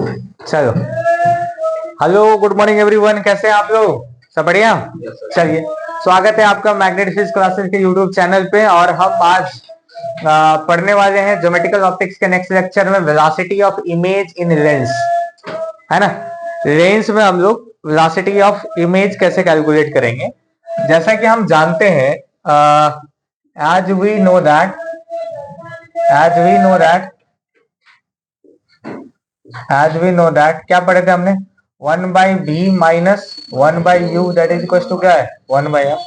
चलो, hello, good morning everyone. कैसे हैं आप लोग? सब बढ़िया। चलिए, स्वागत है आपका मैग्नेट फिजिक्स क्लासेस के यूट्यूब चैनल पे। और हम आज पढ़ने वाले हैं ज्योमेट्रिकल ऑप्टिक्स के नेक्स्ट लेक्चर में velocity of image in lens, है ना। लेंस में हम लोग वेलोसिटी ऑफ इमेज कैसे कैलकुलेट करेंगे। जैसा कि हम जानते हैं, एज वी नो दैट क्या पढ़े थे हमने? 1/b minus 1/u that is equal to क्या है? 1/f।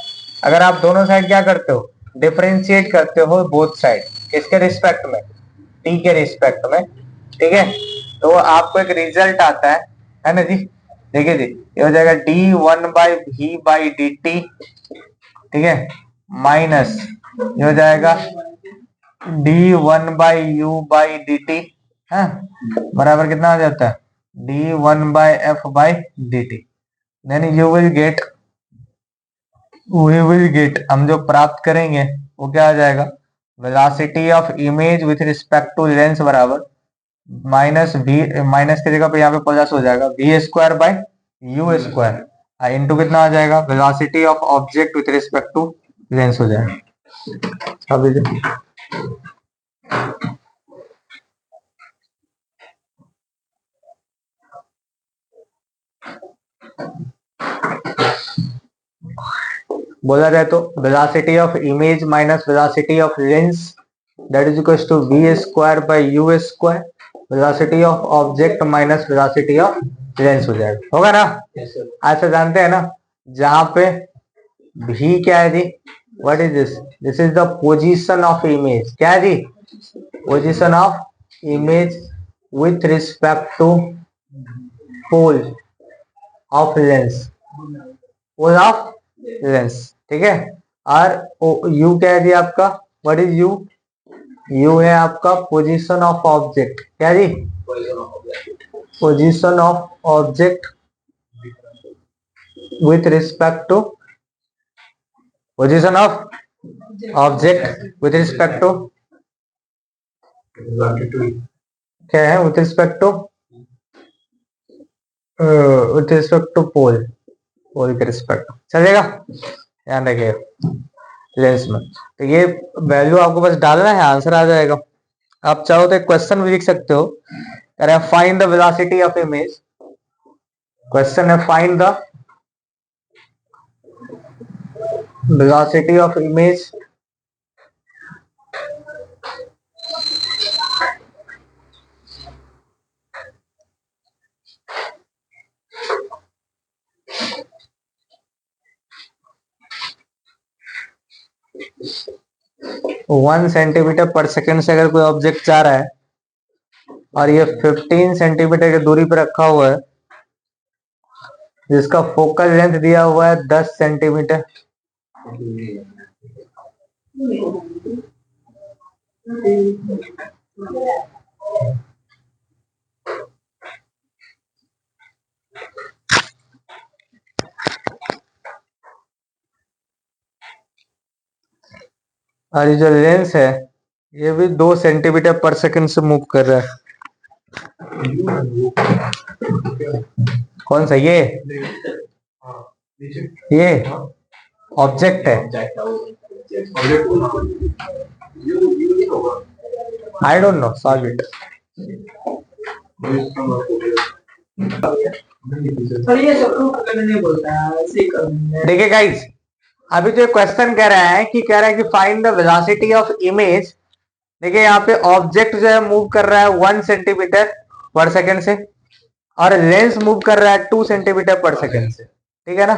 अगर आप दोनों साइड क्या करते हो? डिफरेंशिएट करते हो बोथ साइड। किसके रिस्पेक्ट में? t के रिस्पेक्ट में। ठीक है, तो आपको एक रिजल्ट आता है ना जी। देखिए जी, ये हो जाएगा d1/v/dt। ठीक है, माइनस ये हो जाएगा d1/u/dt है, बराबर कितना आ जाता है? d1/f/dt। Then you will get हम जो प्राप्त करेंगे वो क्या आ जाएगा? Velocity of image with respect to lens बराबर माइनस v, माइनस की जगह पे यहाँ पे प्लस हो जाएगा v² इंटू कितना आ जाएगा? Velocity of object with respect to lens हो जाएगा। अभी बोला जाए तो velocity of image minus velocity of lens that is equal to v²/u²। Velocity of object minus velocity of lens हो जाएगा, होगा ना? ऐसा जानते हैं ना, जहां पे v क्या है जी? What is this? This is the position of image. क्या है जी? Position of image with respect to pole of lens, pole of lens. ठीक है, और यू क्या है जी आपका? What is you? यू है आपका पोजीशन ऑफ ऑब्जेक्ट। क्या जी? Position of object with respect to position of object with respect to क्या है? With respect to pole, pole के रिस्पेक्ट। चलेगा, ध्यान रखिएगा लेंस में। तो ये वैल्यू आपको बस डालना है, आंसर आ जाएगा। आप चाहो तो एक क्वेश्चन भी लिख सकते हो, find the velocity of image. Question है find the velocity of image one centimetre पर सेकेंड से अगर कोई ऑब्जेक्ट जा रहा है और ये 15 सेंटीमीटर की दूरी पर रखा हुआ है, जिसका फोकल लेंथ दिया हुआ है 10 सेंटीमीटर। और ये जो लेंस है ये भी 2 सेंटीमीटर पर सेकंड से मूव कर रहा है। कौन सा? ये ऑब्जेक्ट है। I don't know, solve it. देखिए गाइस, अभी जो क्वेश्चन कह रहा है कि find the velocity of image. देखिए यहाँ पे ऑब्जेक्ट जो है मूव कर रहा है 1 सेंटीमीटर पर सेकंड से, और लेंस मूव कर रहा है 2 सेंटीमीटर पर सेकंड से। ठीक है ना?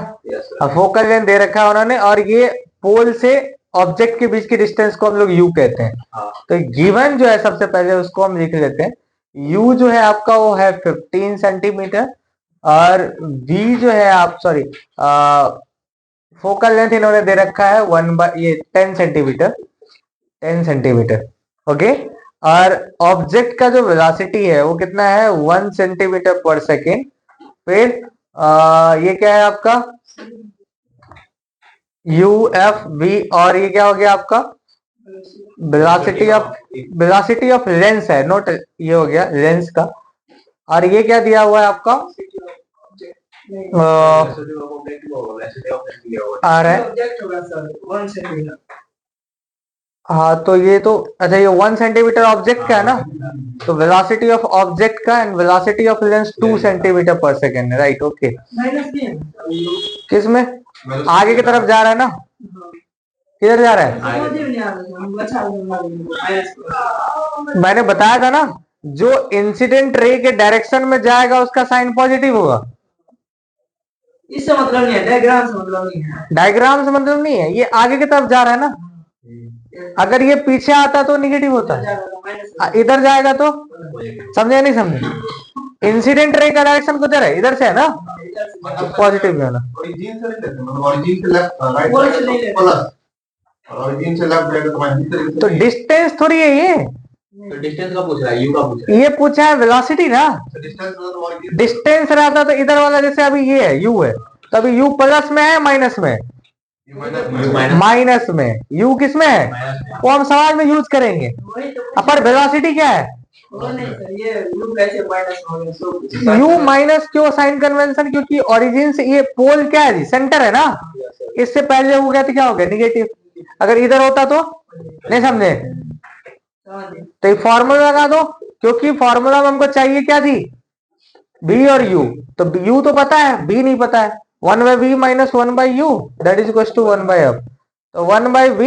अब फोकल लेंथ दे रखा है उन्होंने, और ये पोल से ऑब्जेक्ट के बीच की डिस्टेंस को हम लोग यू कहते हैं। तो गिवन जो है सबसे पहले उसको हम लिख लेते हैं। यू जो है आपका वो है 15 सेंटीमीटर, और वी जो है आप फोकल लेंथ इन्होंने दे रखा है 10 सेंटीमीटर। ओके, और ऑब्जेक्ट का जो वेलोसिटी है वो कितना है? 1 सेंटीमीटर पर सेकेंड। फिर ये क्या है आपका? यू एफ वी, और ये क्या हो गया आपका? वेलोसिटी ऑफ लेंस है, नोट, ये हो गया लेंस का और ये क्या दिया हुआ है आपका आ रहा है। हाँ तो ये तो अच्छा, ये 1 सेंटीमीटर ऑब्जेक्ट का है ना, तो वेलोसिटी ऑफ ऑब्जेक्ट का and velocity of lens 2 centimetre पर सेकेंड है, राइट। ओके, किसमें आगे की तरफ जा रहा है ना, किधर जा रहा है? मैंने बताया था ना, जो इंसिडेंट रे के डायरेक्शन में जाएगा उसका साइन पॉजिटिव होगा। इससे मतलब नहीं है, डायग्राम से मतलब नहीं है, डायग्राम से मतलब नहीं है, ये आगे की तरफ जा रहा है ना। अगर ये पीछे आता तो निगेटिव होता, इधर जाएगा तो, समझे नहीं समझे? इंसिडेंट रे का डायरेक्शन किधर है? इधर से है ना, पॉजिटिव में है ना। तो डिस्टेंस थोड़ी है ये, तो डिस्टेंस का पूछ रहा है, यू का पूछ रहा है। ये पूछा है वेलोसिटी ना। डिस्टेंस रहता तो इधर वाला, जैसे अभी ये है यू है, तो अभी यू प्लस में है माइनस में? माइनस में। यू किस में है वो हम सवाल में यूज करेंगे। पर वेलोसिटी क्या है? यू माइनस क्यों साइन कन्वेंशन? क्योंकि ओरिजिन से ये पोल क्या है जी, सेंटर है ना। इससे पहले हो गया तो क्या हो गया, निगेटिव। अगर इधर होता तो नहीं समझे, तो ये फॉर्मूला लगा दो, क्योंकि फॉर्मूला में हमको चाहिए क्या थी, बी और यू। तो यू तो पता है, बी नहीं पता है। 1/v minus 1/u that is equal to 1/f। तो 1/v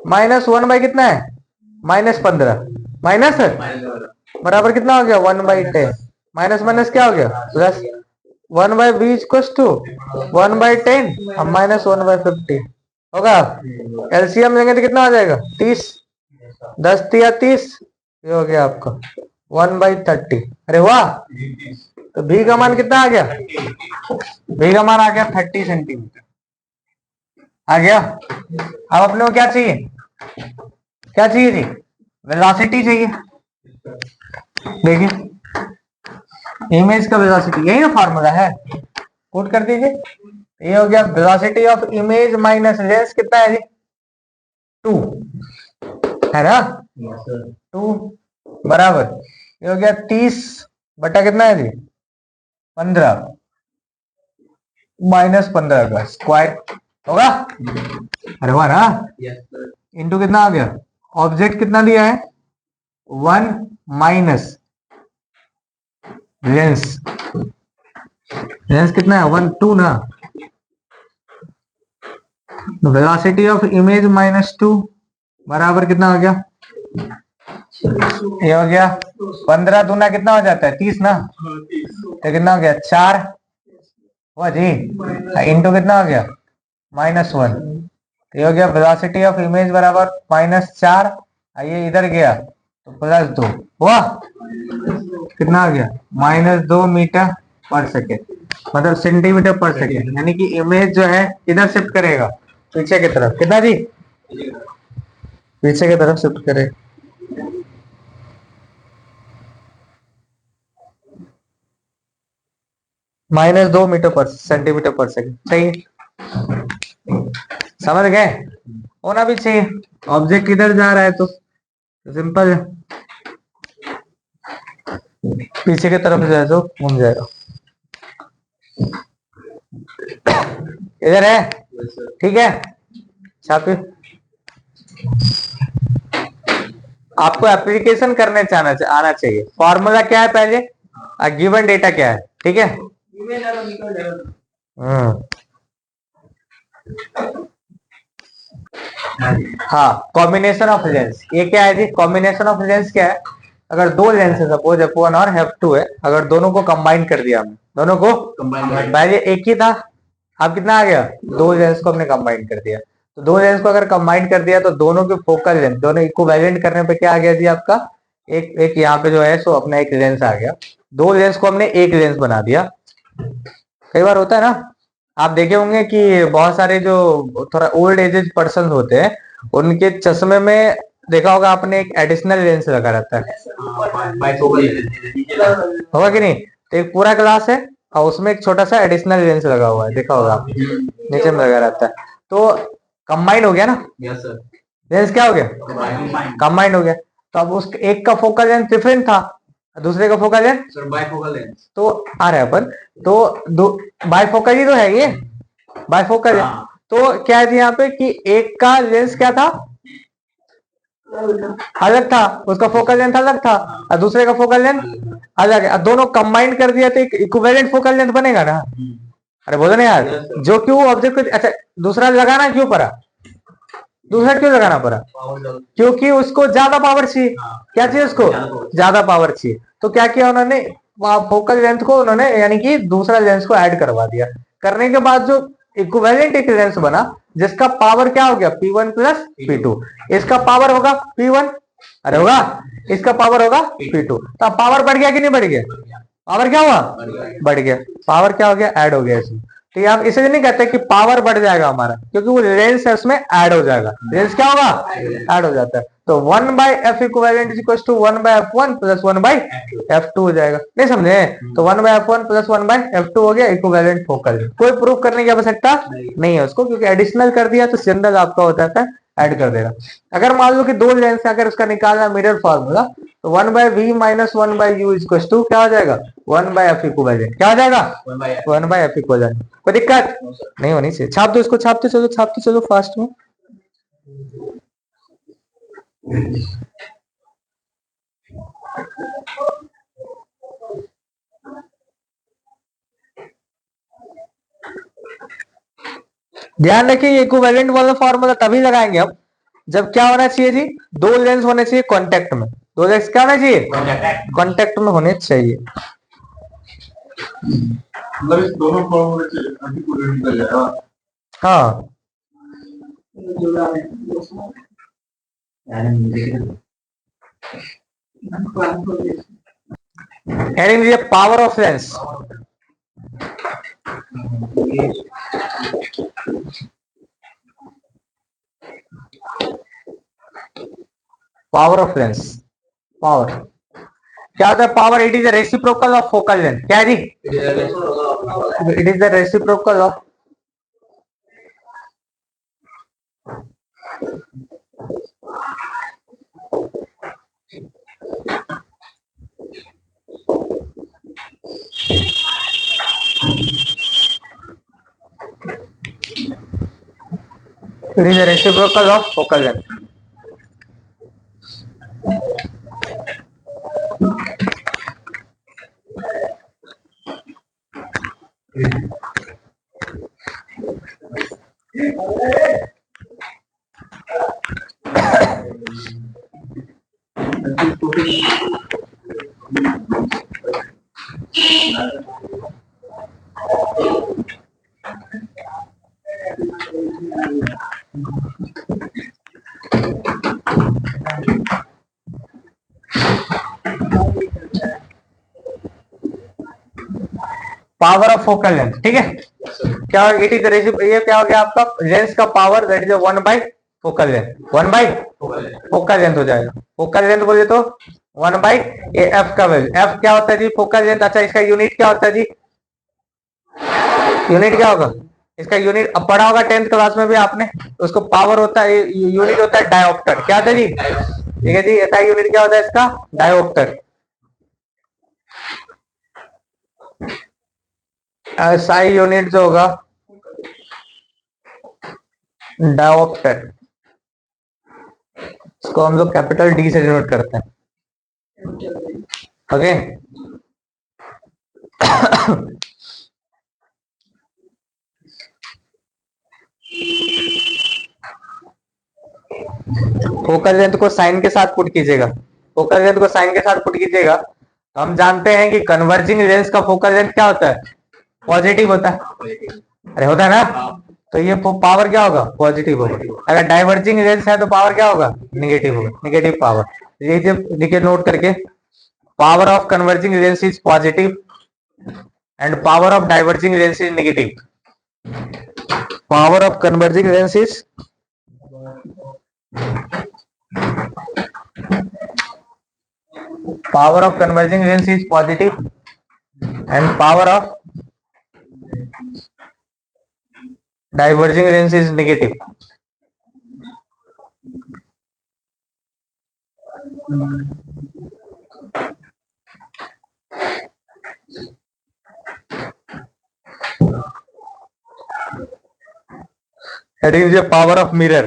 माइनस 1 कितना है, -15 माइनस बराबर कितना हो गया, 1/10। माइनस माइनस क्या हो गया, प्लस 1/v इक्वल टू 1/10 अब माइनस 1/50 होगा। एलसीएम लेंगे तो कितना हो जाएगा, 30, 10 तिया 30, ये हो गया आपका 1/30। अरे वाह, तो भी का मान कितना आ गया, भी का मान आ गया 30 सेंटीमीटर आ गया। अब अपने को क्या चाहिए, क्या चाहिए जी, वेलोसिटी चाहिए। देखिए इमेज का वेलोसिटी, यही ना फॉर्मूला है, कोट कर दीजिए। ये हो गया velocity of image minus lens कितना है जी, 2 है ना, 2 बराबर ये हो गया 30 बटा कितना है जी, 15 -15 का स्क्वायर होगा। अरे वाह ना, इंटू कितना आ गया, ऑब्जेक्ट कितना दिया है 1 माइनस लेंस, लेंस कितना है 1 2 ना। वेलोसिटी ऑफ इमेज -2 बराबर कितना हो गया, ये हो गया 15 दूना कितना हो जाता है 30 ना, तो कितना हो गया 4 हुआ जी, इंटू कितना हो गया -1। ये हो गया वेलोसिटी ऑफ इमेज बराबर -4, ये इधर गया तो +2 हुआ, कितना आ गया -2 मीटर पर सेकेंड, मतलब सेंटीमीटर पर सेकेंड। यानी कि इमेज जो है इधर शिफ्ट करेगा पीछे की तरफ, कितना जी, पीछे की तरफ शिफ्ट करे। -2 मीटर पर सेंटीमीटर पर सेकेंड, सही है, समझ गए। होना भी चाहिए, ऑब्जेक्ट इधर जा रहा है तो सिंपल है, पीछे की तरफ जाए तो घूम जाएगा। इधर है, ठीक है। छापी आपको एप्लीकेशन करने आना चाहिए। फॉर्मूला क्या है पहले, गिवन डेटा क्या है, ठीक है। हाँ, कॉम्बिनेशन ऑफ लेंस, ये क्या है जी, कॉम्बिनेशन ऑफ लेंस क्या है, अगर दो लेंस है सपोज F1 और F2 है, अगर दोनों को कंबाइन कर दिया हमने, दोनों को पहले एक ही था, अब कितना आ गया, दो लेंस को हमने कंबाइन कर दिया। तो दो लेंस को अगर कंबाइन कर दिया तो दोनों के फोकल लेंथ, दोनों इक्विवेलेंट करने पे क्या आ गया जी आपका, एक यहाँ पे जो है सो अपना एक लेंस आ गया। दो लेंस को हमने एक लेंस बना दिया। कई बार होता है ना, आप देखे होंगे कि बहुत सारे जो थोड़ा ओल्ड एजेड पर्सन होते हैं, उनके चश्मे में देखा होगा आपने एक एडिशनल लेंस लगा रहता है, होगा कि नहीं। तो एक पूरा ग्लास है और उसमें एक छोटा सा एडिशनल लेंस लगा हुआ है, देखा होगा आप, नीचे में लगा रहता है। तो कंबाइन हो गया ना, लेंस क्या हो गया, कंबाइन हो गया। तो अब उस एक का फोकल लेंथ डिफरेंट था, दूसरे का focal length sir bifocal lens. तो आ रहा है अपन तो बाइफोकल ही तो है ये, बाइफोकल है। हाँ। तो क्या है जी यहाँ पे कि एक का लेंस क्या था, अलग था, उसका फोकल लेंथ अलग था, और दूसरे का फोकल लेंथ अलग है। अब दोनों कंबाइन कर दिया तो एक इक्विवेलेंट फोकल लेंथ बनेगा ना। अरे बोलो ना यार, जो क्यों ऑब्जेक्ट को, अच्छा दूसरा लगाना क्यों पड़ा, दूसरा क्यों लगाना पड़ा, क्योंकि उसको ज्यादा पावर चाहिए। क्या चाहिए उसको, ज्यादा पावर चाहिए। तो क्या किया उन्होंने, फोकल लेंथ को उन्होंने यानी कि दूसरा लेंस को ऐड करवा दिया। करने के बाद जो इक्विवेलेंट एक लेंस बना जिसका पावर क्या हो गया P1 प्लस P2, इसका पावर होगा P1, अरे होगा, इसका पावर होगा P2। तो पावर बढ़ गया कि नहीं बढ़ गया, पावर क्या हुआ, बढ़ गया। पावर क्या हो गया, ऐड हो गया इसमें। तो ये हम इसे नहीं कहते कि पावर बढ़ जाएगा हमारा, क्योंकि वो लेंस है उसमें ऐड हो जाएगा। लेंस क्या होगा, ऐड हो जाता है। तो 1/f equivalent is equal to 1/f1 plus 1/f2 हो जाएगा। नहीं समझे, तो 1/f1 प्लस 1/f2 हो गया इक्विवेलेंट फोकल। कोई प्रूफ करने की आवश्यकता नहीं है उसको, क्योंकि एडिशनल कर दिया तो जनरल आपका होता है ऐड कर देगा। अगर मान लो कि दो लेंस है, अगर उसका निकालना मिरर फॉर्मूला, तो 1/v minus 1/u is equal to क्या हो जाएगा, 1/f इक्विवेलेंट। क्या हो जाएगा, 1/f इक्विवेलेंट। कोई दिक्कत नहीं होनी चाहिए। छाप दो इसको, छापते चलो फास्ट में। ध्यान रखिए इक्विवेलेंट वाला फॉर्मूला तभी लगाएंगे हम जब क्या होना चाहिए जी, दो लेंस होने चाहिए कांटेक्ट में। दो लेंस क्या होना चाहिए, कांटेक्ट में होने चाहिए। मतलब इस दोनों फॉर्मूले से एंटीकोलिन निकल जाएगा। हाँ यानी ये power of lens, power of lens, power क्या होता है, power it is the reciprocal of focal length. क्या है जी, it is the reciprocal of it is the reciprocal of focal length. Power of focal length, ठीक है। क्या it is ये क्या हो गया आपका लेंस का power, that is one by focal length, one by focal length हो जाएगा। फोकल लेंथ बोले तो 1/एफ का वैल्यू, एफ क्या होता है जी, फोकल लेंथ। अच्छा इसका यूनिट क्या होता है जी, यूनिट क्या होगा इसका, यूनिट अब पढ़ा होगा 10th क्लास में भी आपने, उसको पावर होता है, यूनिट होता है डायोप्टर। क्या होता है जी, ठीक है जी, ऐसा यूनिट क्या होता है इसका, डायोप्टर। साई यूनिट जो होगा डायोप्टर, इसको हम लोग कैपिटल डी से डिनोट करते हैं। ओके फोकल लेंथ को साइन के साथ पुट कीजिएगा, फोकल लेंथ को साइन के साथ पुट कीजिएगा। हम जानते हैं कि कन्वर्जिंग लेंस का फोकल लेंथ क्या होता है, पॉजिटिव होता है। अरे होता है ना, तो ये पावर क्या होगा, पॉजिटिव होगा। अगर डाइवर्जिंग लेंस है तो पावर क्या होगा, निगेटिव होगा, निगेटिव पावर। देखिए नोट करके, power of converging lens is positive and power of diverging lens is negative. Power of converging lens is positive and power of diverging lens is negative. That is the power of mirror.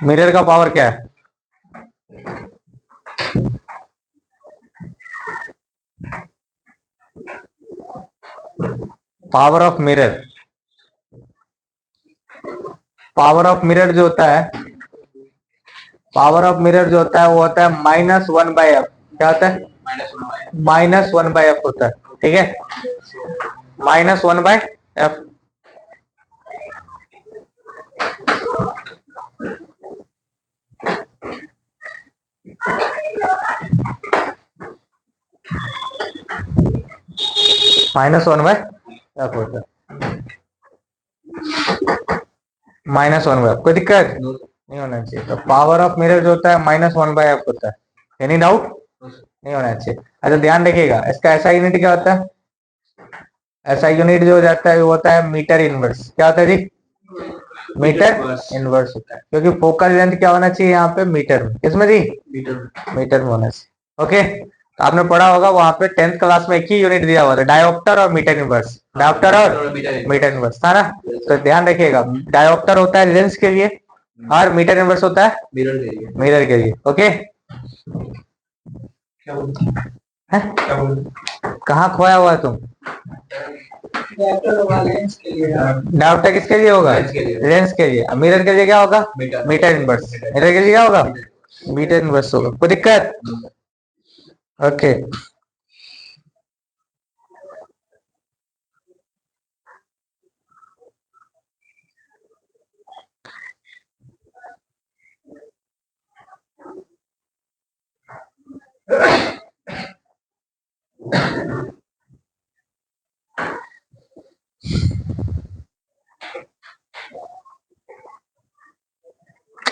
Mirror का power क्या है? Power of mirror, power of mirror जो होता है, power of mirror जो होता है वो होता है -1/f। क्या होता है? -1/f होता है। ठीक है, -1/f। -1/f होता है, -1/f। कोई दिक्कत नहीं होना चाहिए। तो पावर ऑफ मिरर जो होता है -1/f होता है। Any doubt? नहीं होना चाहिए। अच्छा ध्यान रखिएगा, इसका ऐसा यूनिट क्या होता है? ऐसा यूनिट जो हो जाता है वो होता है मीटर इनवर्स। क्या होता है जी? मीटर इनवर्स होता है, क्योंकि फोकल लेंथ क्या होना चाहिए यहाँ पे? मीटर में। किसमें जी? मीटर में होना चाहिए। ओके, तो आपने पढ़ा होगा वहां पे 10th क्लास में एक ही यूनिट दिया हुआ था, डायोप्टर और मीटर इनवर्स। डायोप्टर और मीटर इनवर्स था ना? तो ध्यान रखिएगा, डायोप्टर होता है लेंस के लिए और मीटर इनवर्स होता है मिरर के लिए। ओके, कहाँ खोया हुआ है तुम? डायोप्टर किसके लिए होगा? लेंस के लिए। मिरर के लिए क्या होगा? Metre inverse. मिरर के लिए क्या होगा? मीटर इनवर्स होगा। कोई दिक्कत? ओके,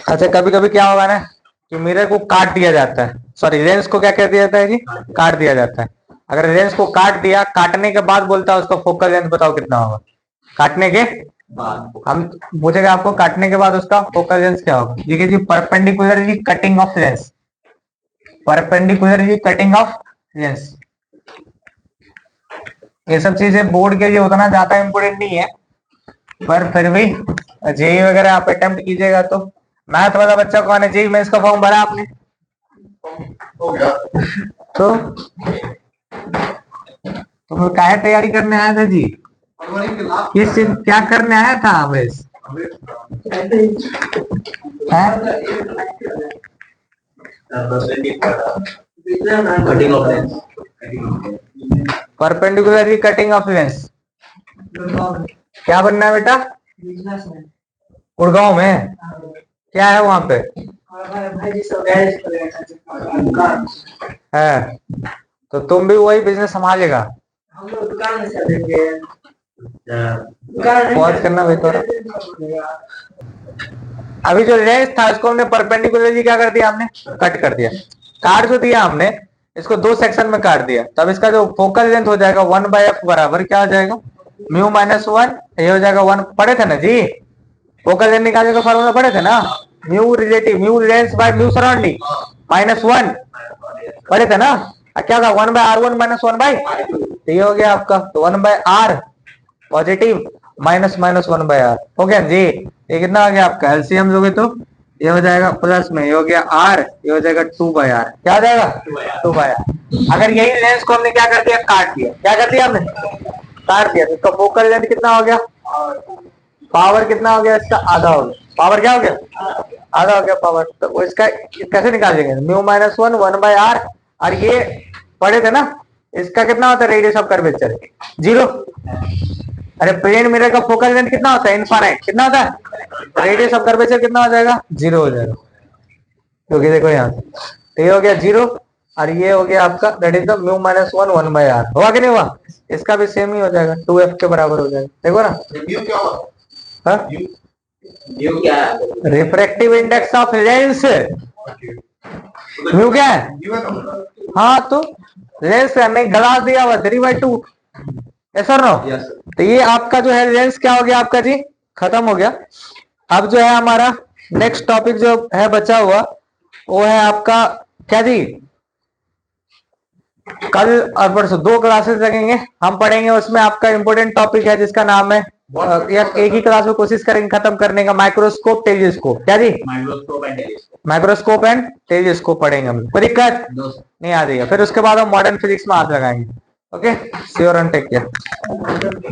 अच्छा कभी कभी क्या होगा ना कि मिरर को काट दिया जाता है, सॉरी लेंस को क्या कर दिया जाता है जी? काट दिया जाता है। अगर लेंस को काट दिया, काटने के बाद बोलता है उसका फोकल लेंथ बताओ कितना होगा? काटने के हम पूछेगा आपको, काटने के बाद उसका फोकल लेंथ क्या होगा? देखिए जी, परपेंडिकुलर जी कटिंग ऑफ लेंस, परपेंडिकुलर जी कटिंग ऑफ लेंस। ये सब चीजें बोर्ड के लिए उतना ज्यादा इंपोर्टेंट नहीं है, पर फिर भी जेई वगैरह आप अटेम्प्ट कीजिएगा तो। मैथ वाला बच्चा कौन है? जेई मेंस का फॉर्म भरा आपने? हो गया। तो तुम काहे तैयारी करने आया था जी? किस चीज क्या करने आया था हमेश? Perpendicular cutting of lens. क्या बनना है बेटा? गुड़गांव में क्या है वहां पे? है, तो तुम भी वही बिजनेस संभालेगा? पॉज करना भाई थोड़ा। अभी जो लेंस था उसको हमने परपेंडिकुलरली क्या कर दिया? हमने कट कर दिया। काट जो दिया हमने, इसको दो सेक्शन में काट दिया, तब इसका जो फोकल लेंथ हो जाएगा 1/f बराबर क्या हो जाएगा? म्यू -1। ये हो जाएगा 1। पढ़े थे ना जी? फोकल लेंथ निकालने का फॉर्मूला पढ़े थे ना? Mu relative, mu lens by mu surrounding -1 पढ़े थे ना? क्या था? 1/r1 -1/, तो ये हो गया आपका 1/r पॉजिटिव -1/r। हो गया जी? ये कितना आ गया आपका? एलसीएम लोगे तो ये हो जाएगा प्लस में, ये हो गया r, ये हो जाएगा 2/r। क्या हो जाएगा? 2/r। अगर यही लेंस को हमने क्या कर दिया? काट दिया। क्या कर दिया हमने? काट दिया। तो इसका फोकल लेंथ कितना हो गया? पावर कितना हो गया इसका? आधा हो गया। पावर क्या हो गया? आधा हो गया पावर। तो वो इसका कैसे निकालेंगे? म्यू -1 1/r, और ये पढ़े थे ना इसका कितना होता है? Radius of curvature 0। अरे प्लेन मिरर का फोकल लेंथ कितना होता है? इनफाइनाइट। कितना होता है? रेडियस ऑफ कर्वेचर कितना हो जाएगा? 0 हो जाएगा, क्योंकि देखो यहाँ से, तो ये हो गया 0 और ये हो गया आपका that is the mu -1 1/r। हुआ कि नहीं हुआ? इसका भी सेम ही हो जाएगा, 2f के बराबर हो जाएगा। देखो ना, refractive index of lens. Mu क्या है? हाँ, तो लेंस हमने गला दिया हुआ 3/2। सर नो, तो ये आपका जो है लेंस क्या हो गया आपका जी? खत्म हो गया। अब जो है हमारा नेक्स्ट टॉपिक जो है बचा हुआ वो है आपका क्या जी? कल और परसों 2 क्लासेस लगेंगे, हम पढ़ेंगे उसमें आपका इंपॉर्टेंट टॉपिक है जिसका नाम है एक ही क्लास में कोशिश करेंगे खत्म करने का। माइक्रोस्कोप, टेलीस्कोप, क्या जी? माइक्रोस्कोप एंड टेलीस्कोप पढ़ेंगे हम। कोई दिक्कत नहीं आ रही है। फिर उसके बाद हम मॉडर्न फिजिक्स में हाथ लगाएंगे। ओके, सी यू और टेक केयर।